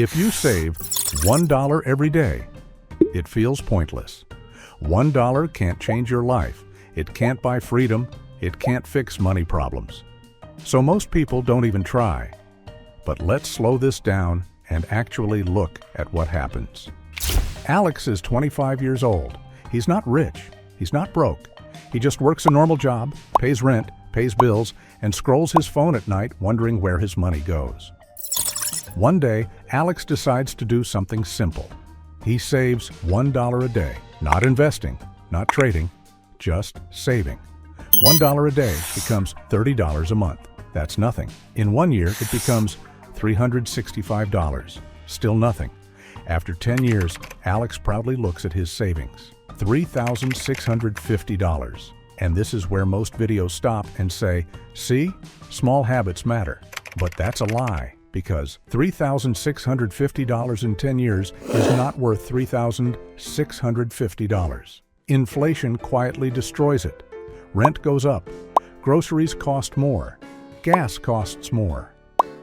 If you save $1 every day, it feels pointless. $1 can't change your life. It can't buy freedom. It can't fix money problems. So most people don't even try. But let's slow this down and actually look at what happens. Alex is 25 years old. He's not rich. He's not broke. He just works a normal job, pays rent, pays bills, and scrolls his phone at night wondering where his money goes. One day, Alex decides to do something simple. He saves $1 a day, not investing, not trading, just saving. $1 a day becomes $30 a month. That's nothing. In 1 year, it becomes $365. Still nothing. After 10 years, Alex proudly looks at his savings. $3,650. And this is where most videos stop and say, see, small habits matter. But that's a lie, because $3,650 in 10 years is not worth $3,650. Inflation quietly destroys it. Rent goes up. Groceries cost more. Gas costs more.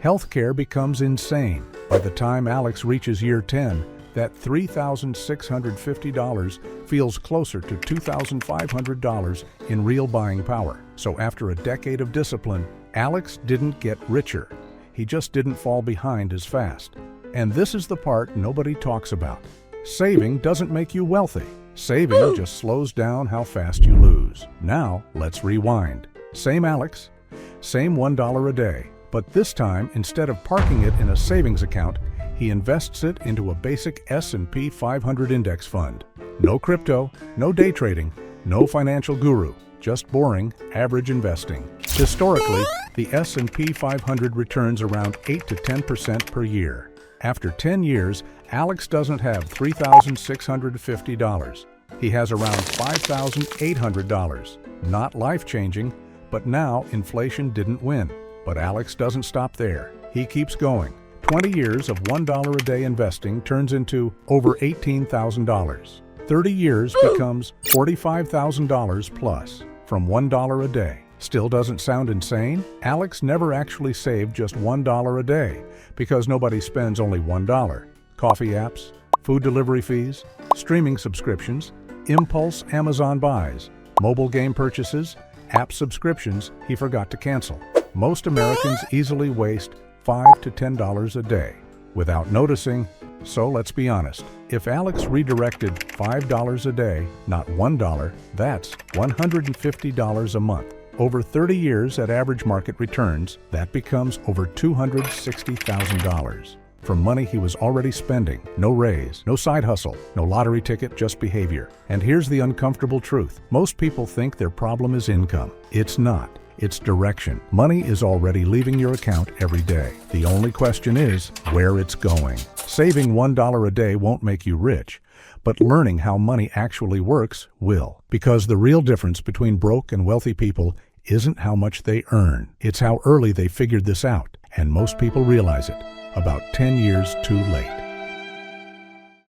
Healthcare becomes insane. By the time Alex reaches year 10, that $3,650 feels closer to $2,500 in real buying power. So after a decade of discipline, Alex didn't get richer. He just didn't fall behind as fast. And this is the part nobody talks about. Saving doesn't make you wealthy. Saving just slows down how fast you lose. Now, let's rewind. Same Alex, same $1 a day. But this time, instead of parking it in a savings account, he invests it into a basic S&P 500 index fund. No crypto, no day trading, no financial guru, just boring, average investing. Historically, the S&P 500 returns around 8 to 10% per year. After 10 years, Alex doesn't have $3,650. He has around $5,800. Not life-changing, but now inflation didn't win. But Alex doesn't stop there. He keeps going. 20 years of $1 a day investing turns into over $18,000. 30 years becomes $45,000 plus from $1 a day. Still doesn't sound insane? Alex never actually saved just $1 a day because nobody spends only $1. Coffee apps, food delivery fees, streaming subscriptions, impulse Amazon buys, mobile game purchases, app subscriptions he forgot to cancel. Most Americans easily waste $5 to $10 a day without noticing. So let's be honest. If Alex redirected $5 a day, not $1, that's $150 a month. Over 30 years at average market returns, that becomes over $260,000 from money he was already spending. No raise, no side hustle, no lottery ticket, just behavior. And here's the uncomfortable truth. Most people think their problem is income. It's not. It's direction. Money is already leaving your account every day. The only question is where it's going. Saving $1 a day won't make you rich, but learning how money actually works will. Because the real difference between broke and wealthy people isn't how much they earn. It's how early they figured this out. And most people realize it about 10 years too late.